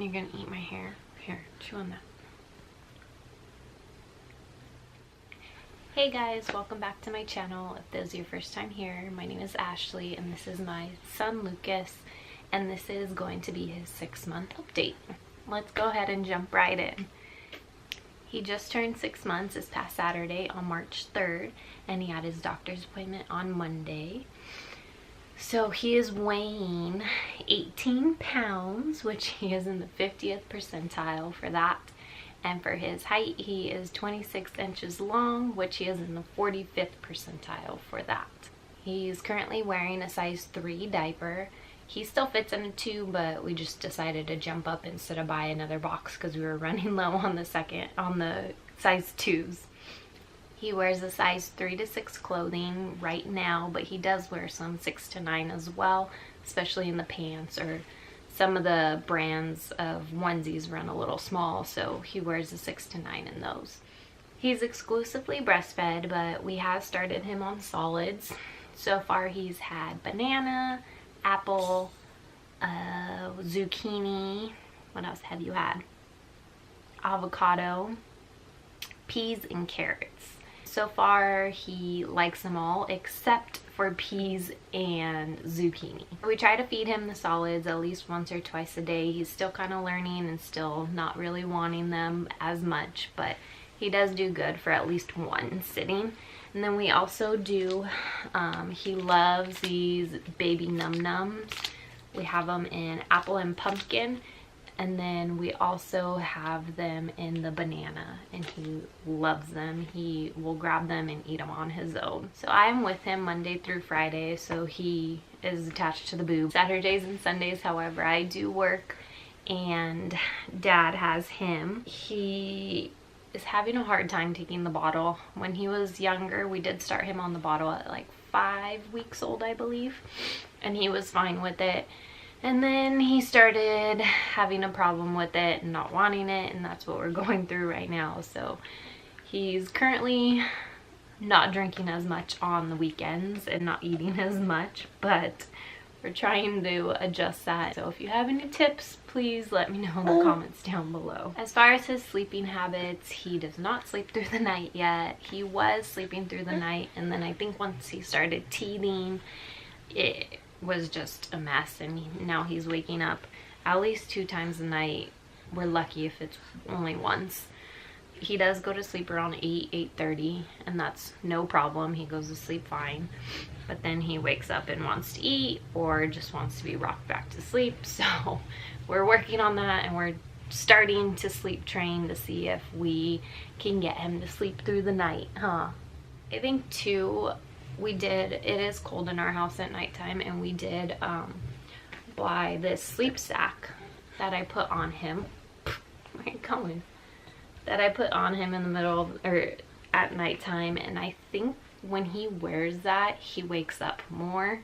You're gonna eat my hair. Here, chew on that. Hey guys, welcome back to my channel. If this is your first time here, my name is Ashley and this is my son Lucas, and this is going to be his 6-month update. Let's go ahead and jump right in. He just turned 6 months this past Saturday on March 3rd, and he had his doctor's appointment on Monday. So he is weighing 18 pounds, which he is in the 50th percentile for that. And for his height, he is 26 inches long, which he is in the 45th percentile for that. He's currently wearing a size 3 diaper. He still fits in a 2, but we just decided to jump up instead of buy another box because we were running low on the size 2s. He wears a size 3 to 6 clothing right now, but he does wear some 6 to 9 as well, especially in the pants, or some of the brands of onesies run a little small, so he wears a 6 to 9 in those. He's exclusively breastfed, but we have started him on solids. So far he's had banana, apple, zucchini, what else have you had? Avocado, peas, and carrots. So far he likes them all except for peas and zucchini. We try to feed him the solids at least once or twice a day. He's still kind of learning and still not really wanting them as much, but he does do good for at least one sitting. And then we also do, he loves these baby num nums. We have them in apple and pumpkin, and then we also have them in the banana, and he loves them. He will grab them and eat them on his own. So I'm with him Monday through Friday, so he is attached to the boob. Saturdays and Sundays, however, I do work, and Dad has him. He is having a hard time taking the bottle. When he was younger, we did start him on the bottle at like 5 weeks old, I believe, and he was fine with it. And then he started having a problem with it and not wanting it, and that's what we're going through right now. So he's currently not drinking as much on the weekends and not eating as much, but we're trying to adjust that. So if you have any tips, please let me know in the comments down below. As far as his sleeping habits, he does not sleep through the night yet. He was sleeping through the night, and then I think once he started teething, it was just a mess, and now he's waking up at least 2 times a night. We're lucky if it's only once. He does go to sleep around 8:30, and that's no problem. He goes to sleep fine, but then he wakes up and wants to eat or just wants to be rocked back to sleep. So we're working on that, and we're starting to sleep train to see if we can get him to sleep through the night. I think too, it is cold in our house at nighttime, and we did buy this sleep sack that I put on him. Where are you going? That I put on him in the middle or at nighttime, and I think when he wears that, he wakes up more,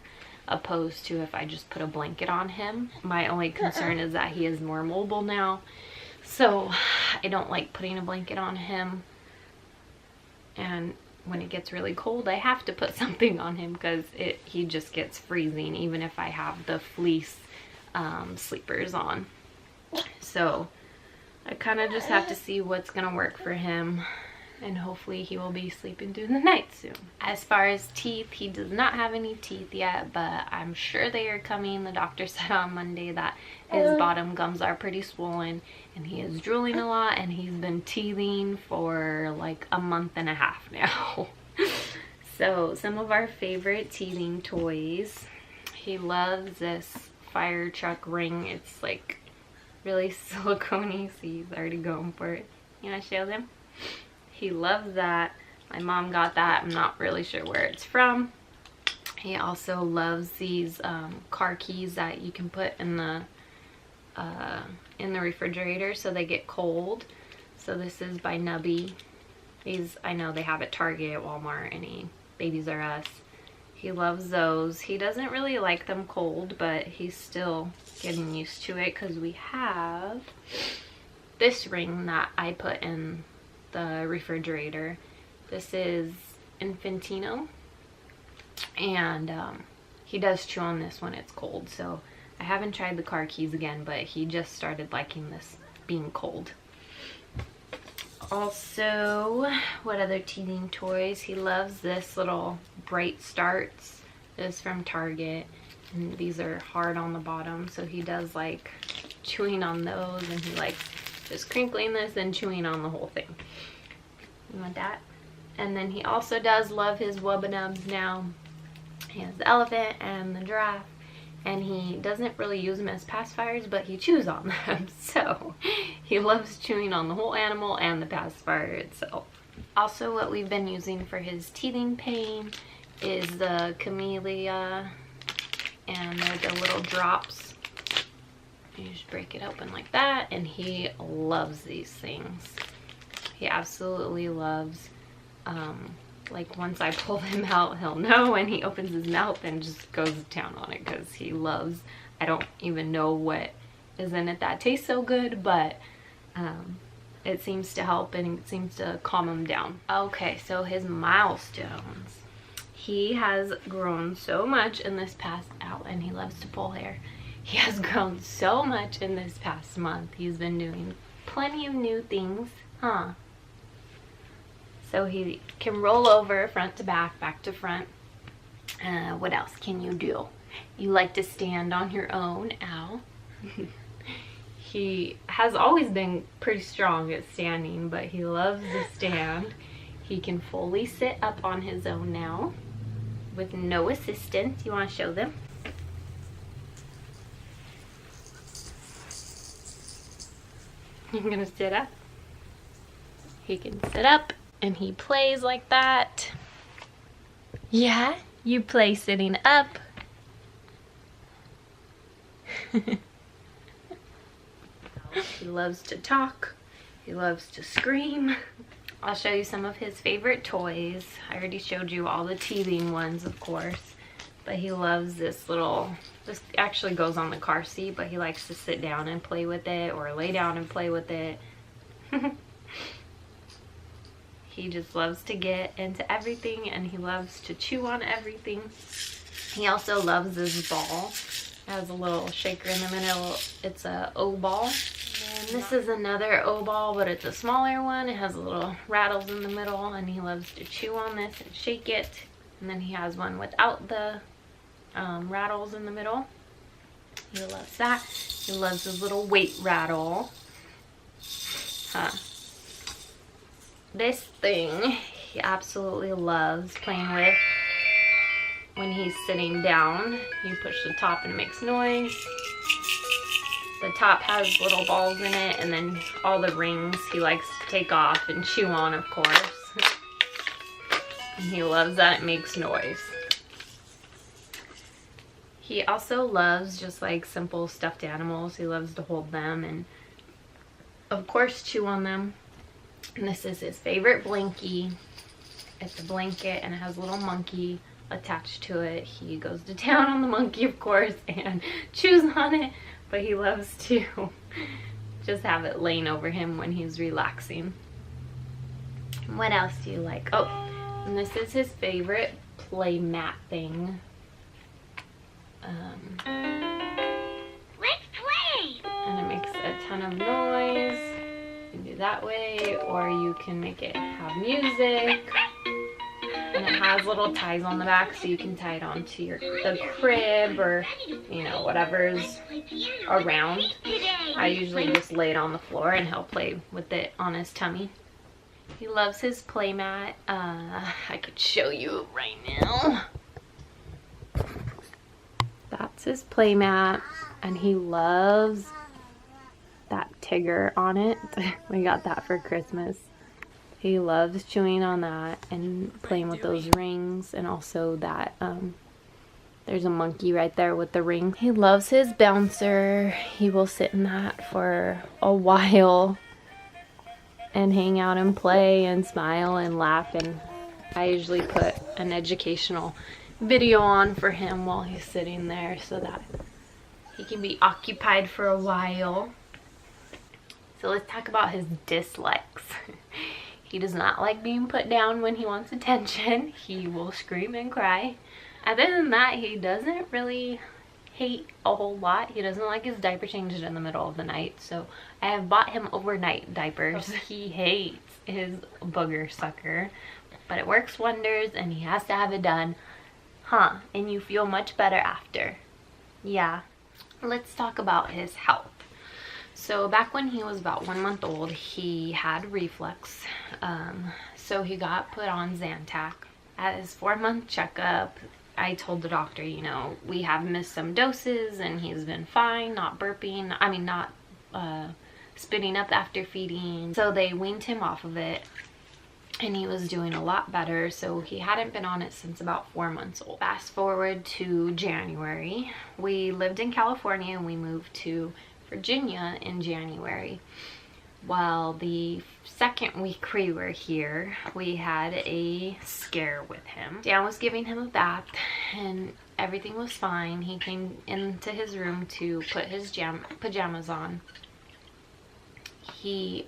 opposed to if I just put a blanket on him. My only concern is that he is more mobile now, so I don't like putting a blanket on him, and when it gets really cold, I have to put something on him because he just gets freezing even if I have the fleece sleepers on. So I kind of just have to see what's gonna work for him, and hopefully he will be sleeping through the night soon. As far as teeth, he does not have any teeth yet, but I'm sure they are coming. The doctor said on Monday that his bottom gums are pretty swollen, and he is drooling a lot, and he's been teething for like a month and a half now. So some of our favorite teething toys. He loves this fire truck ring. It's like really silicone-y, so he's already going for it. You want to show them? He loves that. My mom got that. I'm not really sure where it's from. He also loves these car keys that you can put in the refrigerator so they get cold. So this is by Nubby. These, I know they have at Target, Walmart, any Babies R Us. He loves those. He doesn't really like them cold, but he's still getting used to it because we have this ring that I put in the refrigerator. This is Infantino, and he does chew on this when it's cold, so I haven't tried the car keys again, but he just started liking this being cold. Also, what other teething toys? He loves this little Bright Starts. This is from Target, and these are hard on the bottom, so he does like chewing on those, and he likes just crinkling this and chewing on the whole thing. You want that? And then he also does love his Wubbanubs now. He has the elephant and the giraffe, and he doesn't really use them as pacifiers, but he chews on them. So he loves chewing on the whole animal and the pacifier itself. Also, what we've been using for his teething pain is the camellia, and they're the little drops. You just break it open like that, and he loves these things. He absolutely loves, like once I pull him out, he'll know, and he opens his mouth and just goes to town on it because he loves, I don't even know what is in it that tastes so good, but it seems to help and it seems to calm him down. Okay, so his milestones. He has grown so much in this past, and he loves to pull hair. He has grown so much in this past month. He's been doing plenty of new things, huh? So he can roll over front to back to front. What else can you do? You like to stand on your own, ow. He has always been pretty strong at standing, but he loves to stand. He can fully sit up on his own now with no assistance. You want to show them? You're gonna sit up? He can sit up and he plays like that. Yeah, you play sitting up. He loves to talk. He loves to scream. I'll show you some of his favorite toys. I already showed you all the teething ones, of course, but he loves this little, this actually goes on the car seat, but he likes to sit down and play with it or lay down and play with it. He just loves to get into everything, and he loves to chew on everything. He also loves this ball. It has a little shaker in the middle. It's a O ball. And this is another O ball, but it's a smaller one. It has little rattles in the middle, and he loves to chew on this and shake it. And then he has one without the rattles in the middle. He loves that. He loves his little weight rattle. This thing he absolutely loves playing with. When he's sitting down, you push the top and it makes noise. The top has little balls in it, and then all the rings he likes to take off and chew on, of course. And he loves that it makes noise. He also loves just like simple stuffed animals. He loves to hold them and of course chew on them. And this is his favorite blankie. It's a blanket and it has a little monkey attached to it. He goes to town on the monkey, of course, and chews on it, but he loves to just have it laying over him when he's relaxing. What else do you like? Oh, and this is his favorite play mat thing. Let's play! And it makes a ton of noise. You can do that way, or you can make it have music. And it has little ties on the back, so you can tie it onto the crib, or you know, whatever's around. I usually just lay it on the floor and he'll play with it on his tummy. He loves his play mat. I could show you right now. That's his play mat, and he loves that Tigger on it. We got that for Christmas. He loves chewing on that and playing with those rings, and also that there's a monkey right there with the ring. He loves his bouncer. He will sit in that for a while and hang out and play and smile and laugh, and I usually put an educational video on for him while he's sitting there so that he can be occupied for a while. So let's talk about his dislikes. He does not like being put down when he wants attention. He will scream and cry. Other than that, he doesn't really hate a whole lot. He doesn't like his diaper changed in the middle of the night, so I have bought him overnight diapers. He hates his booger sucker, but it works wonders and he has to have it done. Huh, and you feel much better after. Yeah. Let's talk about his health. So back when he was about 1 month old, he had reflux. So he got put on Zantac. At his 4-month checkup, I told the doctor, you know, we have missed some doses and he's been fine, not burping, not spitting up after feeding. So they weaned him off of it and he was doing a lot better. So he hadn't been on it since about 4 months old. Fast forward to January. We lived in California and we moved to Virginia in January. Well, the second week we were here, we had a scare with him. Dan was giving him a bath and everything was fine. He came into his room to put his pajamas on.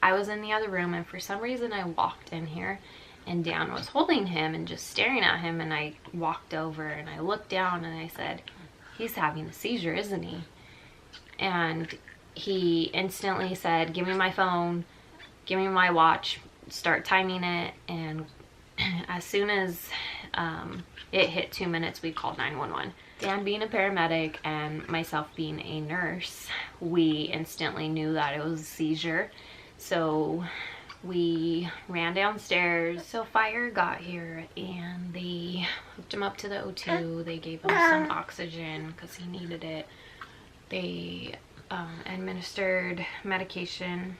I was in the other room and for some reason I walked in here and Dan was holding him and just staring at him, and I walked over and I looked down and I said, he's having a seizure, isn't he? And he instantly said, give me my phone, give me my watch, start timing it. And as soon as it hit 2 minutes, we called 911. Dan being a paramedic and myself being a nurse, we instantly knew that it was a seizure. So we ran downstairs. So fire got here and they hooked him up to the O2. They gave him some oxygen because he needed it. They administered medication,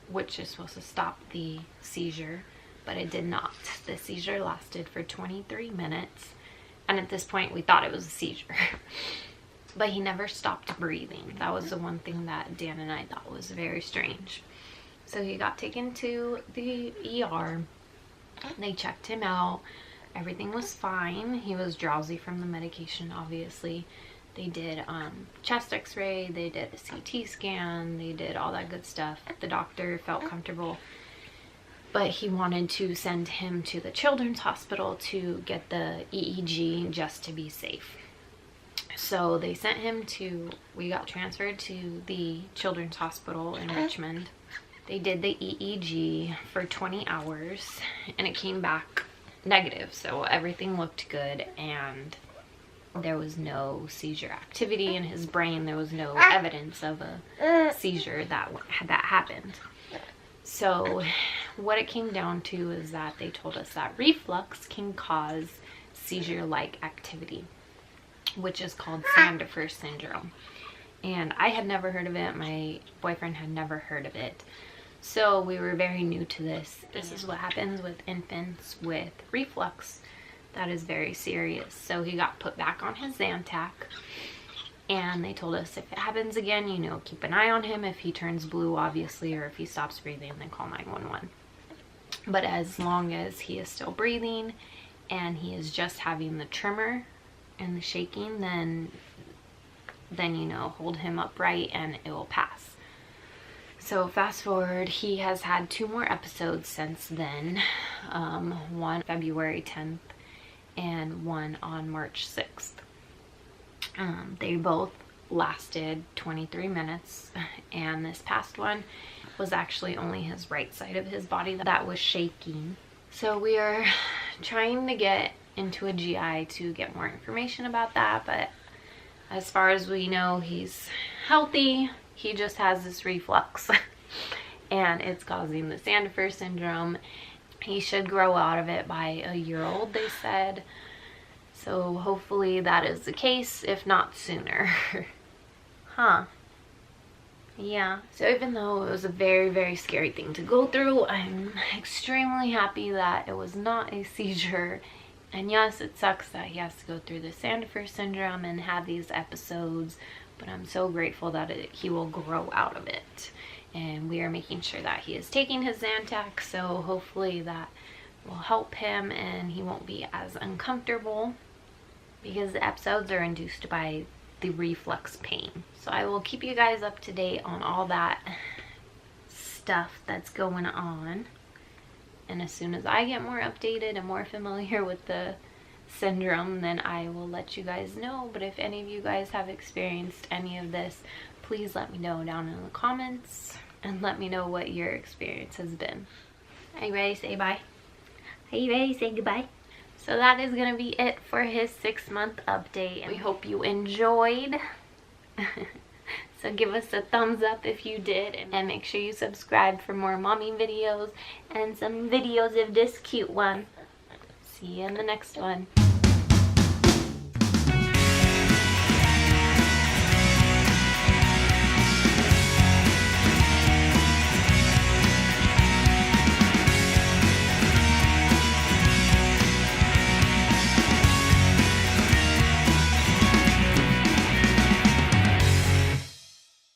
which is supposed to stop the seizure, but it did not. The seizure lasted for 23 minutes, and at this point we thought it was a seizure. But he never stopped breathing. That was the one thing that Dan and I thought was very strange. So he got taken to the ER. They checked him out. Everything was fine. He was drowsy from the medication, obviously. They did chest x-ray, they did a CT scan, they did all that good stuff. The doctor felt comfortable, but he wanted to send him to the children's hospital to get the EEG just to be safe. So they sent him we got transferred to the children's hospital in Richmond. They did the EEG for 20 hours and it came back negative. So everything looked good and there was no seizure activity in his brain. There was no evidence of a seizure that happened. So what it came down to is that they told us that reflux can cause seizure-like activity, which is called SANDIFER syndrome. And I had never heard of it. My boyfriend had never heard of it. So we were very new to this. This is what happens with infants with reflux. That is very serious. So he got put back on his Zantac, and they told us if it happens again, you know, keep an eye on him. If he turns blue, obviously, or if he stops breathing, then call 911. But as long as he is still breathing and he is just having the tremor and the shaking, then you know, hold him upright and it will pass. So fast forward, he has had 2 more episodes since then. One February 10th and one on March 6th. They both lasted 23 minutes, and this past one was actually only his right side of his body that was shaking. So we are trying to get into a GI to get more information about that, but as far as we know, he's healthy. He just has this reflux and it's causing the SANDIFER syndrome. He should grow out of it by a year old, they said. So hopefully that is the case, if not sooner. Huh. Yeah. So even though it was a very, very scary thing to go through, I'm extremely happy that it was not a seizure. And yes, it sucks that he has to go through the SANDIFER syndrome and have these episodes, but I'm so grateful that he will grow out of it. And we are making sure that he is taking his Zantac, so hopefully that will help him and he won't be as uncomfortable, because the episodes are induced by the reflux pain. So I will keep you guys up to date on all that stuff that's going on. And as soon as I get more updated and more familiar with the syndrome, then I will let you guys know. But if any of you guys have experienced any of this, please let me know down in the comments and let me know what your experience has been. Are you ready to say bye? Are you ready to say goodbye? So that is gonna be it for his 6-month update, and we hope you enjoyed. So give us a thumbs up if you did, and make sure you subscribe for more mommy videos and some videos of this cute one. See you in the next one.